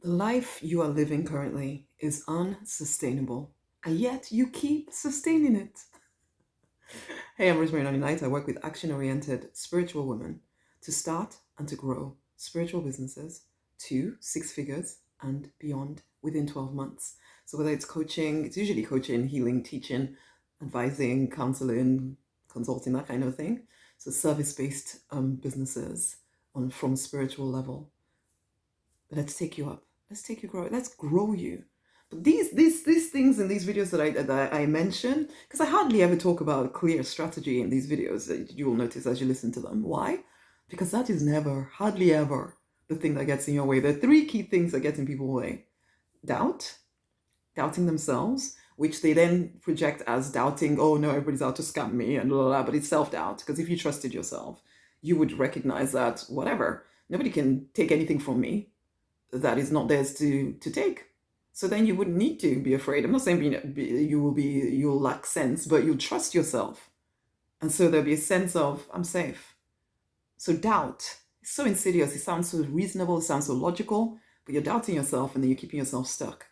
The life you are living currently is unsustainable, and yet you keep sustaining it. Hey, I'm Rosemary, Nonny. I work with action-oriented spiritual women to start and to grow spiritual businesses to six figures and beyond within 12 months. So whether it's coaching, it's usually coaching, healing, teaching, advising, counseling, consulting, that kind of thing. So service-based businesses from a spiritual level. Let's take you up. Let's take you grow. Let's grow you. But these things in these videos that I mention, because I hardly ever talk about clear strategy in these videos. You will notice as you listen to them. Why? Because that is never, hardly ever, the thing that gets in your way. There are three key things that get in people's way: doubt, doubting themselves, which they then project as doubting, oh no, everybody's out to scam me and blah, blah, blah. But it's self-doubt, because if you trusted yourself, you would recognize that whatever, nobody can take anything from me that is not theirs to take. So then you wouldn't need to be afraid. I'm not saying you'll lack sense, but you'll trust yourself. And so there'll be a sense of, I'm safe. So doubt is so insidious. It sounds so reasonable, it sounds so logical, but you're doubting yourself and then you're keeping yourself stuck.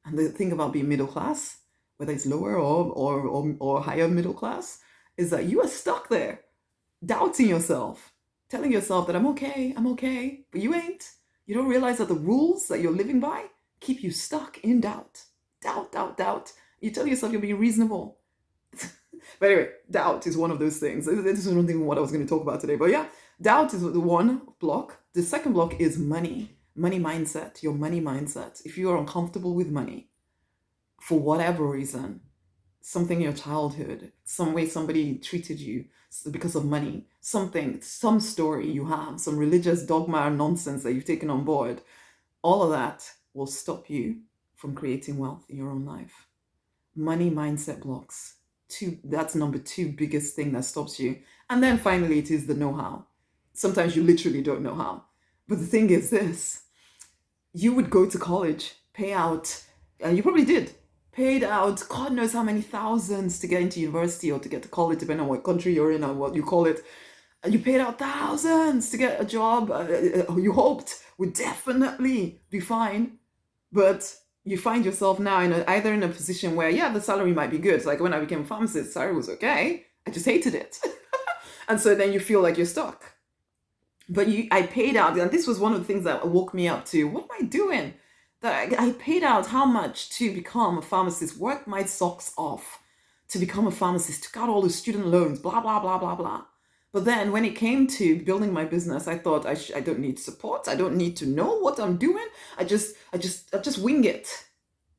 And the thing about being middle class, whether it's lower or higher middle class, is that you are stuck there, doubting yourself, telling yourself that I'm okay, but you ain't. You don't realize that the rules that you're living by keep you stuck in doubt. Doubt. You tell yourself you're being reasonable. But anyway, doubt is one of those things. This is not even what I was going to talk about today. But yeah, doubt is the one block. The second block is money mindset, your money mindset. If you are uncomfortable with money, for whatever reason, something in your childhood, some way somebody treated you because of money, some story you have, some religious dogma or nonsense that you've taken on board, all of that will stop you from creating wealth in your own life. Money mindset blocks. That's number two biggest thing that stops you. And then finally, it is the know-how. Sometimes you literally don't know how. But the thing is this: you would go to college, pay out, and you probably did, paid out God knows how many thousands to get into university or to get to college, depending on what country you're in and what you call it. You paid out thousands to get a job you hoped would definitely be fine. But you find yourself now either in a position where, yeah, the salary might be good. It's like when I became a pharmacist, salary was okay. I just hated it. And so then you feel like you're stuck. But I paid out, and this was one of the things that woke me up to, what am I doing? That I paid out how much to become a pharmacist, worked my socks off to become a pharmacist, took out all the student loans, blah, blah, blah, blah, blah. But then when it came to building my business, I thought I don't need support. I don't need to know what I'm doing. I just wing it.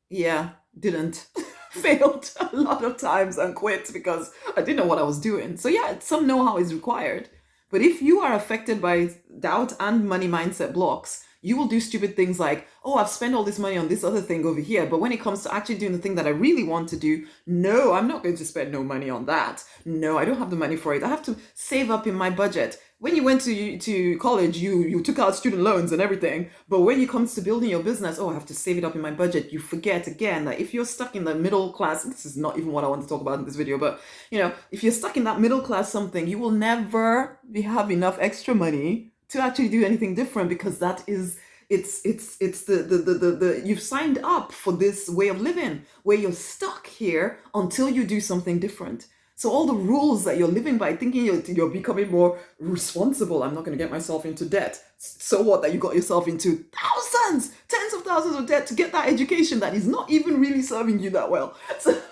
Yeah, didn't. Failed a lot of times and quit because I didn't know what I was doing. So yeah, some know-how is required. But if you are affected by doubt and money mindset blocks, you will do stupid things like, oh, I've spent all this money on this other thing over here. But when it comes to actually doing the thing that I really want to do, no, I'm not going to spend no money on that. No, I don't have the money for it. I have to save up in my budget. When you went to college, you took out student loans and everything. But when it comes to building your business, oh, I have to save it up in my budget. You forget again that if you're stuck in the middle class, this is not even what I want to talk about in this video, but if you're stuck in that middle class something, you will never have enough extra money to actually do anything different, because that is it's the you've signed up for this way of living where you're stuck here until you do something different. So all the rules that you're living by, thinking you're becoming more responsible, I'm not going to get myself into debt. So what that you got yourself into thousands, tens of thousands of debt to get that education that is not even really serving you that well. So,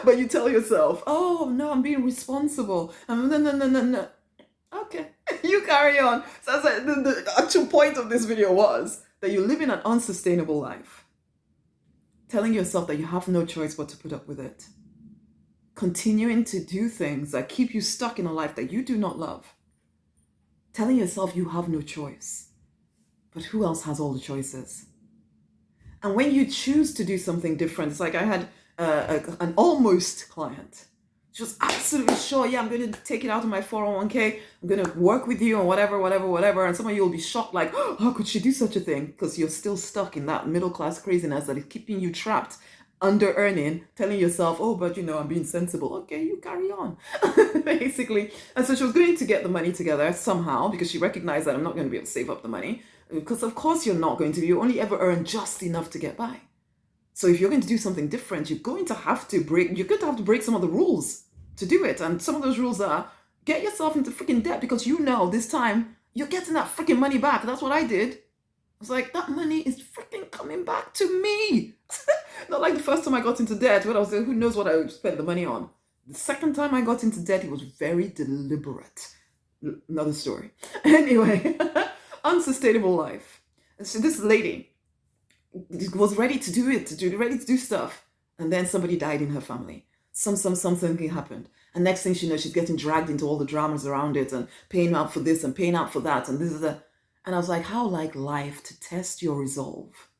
but you tell yourself, oh no, I'm being responsible. No. Okay, you carry on. So the actual point of this video was that you're living an unsustainable life. Telling yourself that you have no choice but to put up with it. Continuing to do things that keep you stuck in a life that you do not love. Telling yourself you have no choice. But who else has all the choices? And when you choose to do something different, it's like I had an almost client. She was absolutely sure, yeah, I'm going to take it out of my 401k. I'm going to work with you and whatever. And some of you will be shocked, like, oh, how could she do such a thing? Because you're still stuck in that middle class craziness that is keeping you trapped, under earning, telling yourself, oh, but I'm being sensible. Okay, you carry on, basically. And so she was going to get the money together somehow, because she recognized that I'm not going to be able to save up the money. Because of course you're not going to. You only ever earn just enough to get by. So if you're going to do something different, you're going to have to break some of the rules to do it. And some of those rules are get yourself into freaking debt because you know this time you're getting that freaking money back. That's what I did. I was like, that money is freaking coming back to me. Not like the first time I got into debt when I was like, who knows what I would spend the money on. The second time I got into debt, it was very deliberate. Another story. Anyway, unsustainable life. So this lady was ready to do it, ready to do stuff. And then somebody died in her family. Something happened. And next thing she knows, she's getting dragged into all the dramas around it and paying out for this and paying out for that. And this is a. And I was like, how like life to test your resolve?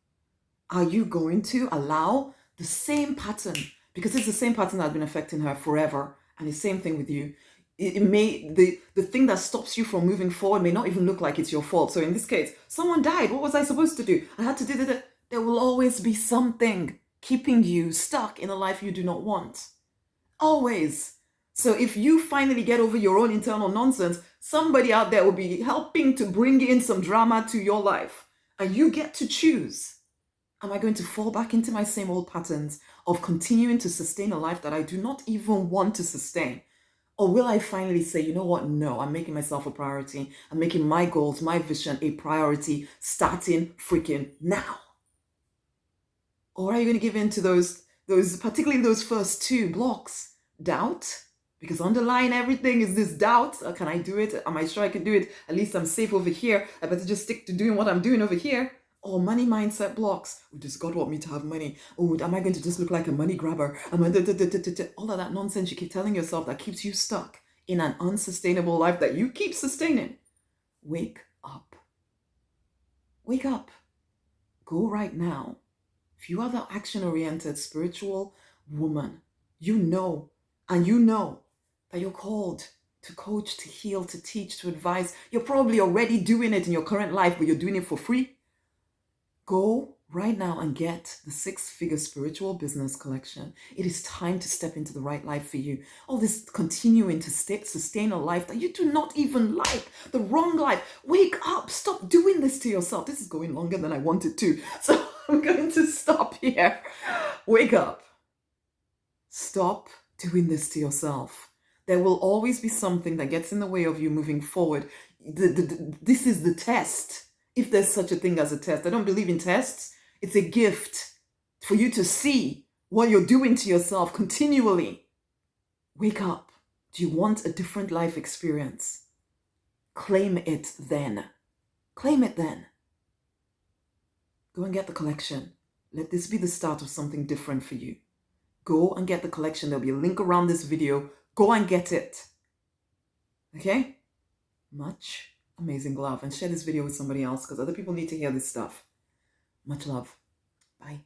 Are you going to allow the same pattern? Because it's the same pattern that's been affecting her forever. And the same thing with you. It may, the thing that stops you from moving forward may not even look like it's your fault. So in this case, someone died. What was I supposed to do? I had to do that. There will always be something keeping you stuck in a life you do not want. Always. So if you finally get over your own internal nonsense, somebody out there will be helping to bring in some drama to your life. And you get to choose. Am I going to fall back into my same old patterns of continuing to sustain a life that I do not even want to sustain? Or will I finally say, you know what? No, I'm making myself a priority. I'm making my goals, my vision a priority starting freaking now. Or are you going to give in to those, particularly those first two blocks? Doubt? Because underlying everything is this doubt. Can I do it? Am I sure I can do it? At least I'm safe over here. I better just stick to doing what I'm doing over here. Or money mindset blocks. Oh, does God want me to have money? Oh, am I going to just look like a money grabber? All of that nonsense you keep telling yourself that keeps you stuck in an unsustainable life that you keep sustaining. Wake up. Wake up. Go right now. If you are the action-oriented spiritual woman, you know that you're called to coach, to heal, to teach, to advise. You're probably already doing it in your current life, but you're doing it for free. Go right now and get the 6-figure spiritual business collection. It is time to step into the right life for you. All this continuing to sustain a life that you do not even like, the wrong life. Wake up. Stop doing this to yourself. This is going longer than I wanted to. So I'm going to stop here. Wake up. Stop doing this to yourself. There will always be something that gets in the way of you moving forward. This is the test. If there's such a thing as a test. I don't believe in tests. It's a gift for you to see what you're doing to yourself continually. Wake up. Do you want a different life experience? Claim it then. Claim it then. Go and get the collection. Let this be the start of something different for you. Go and get the collection. There'll be a link around this video. Go and get it. Okay? Much amazing love. And share this video with somebody else because other people need to hear this stuff. Much love. Bye.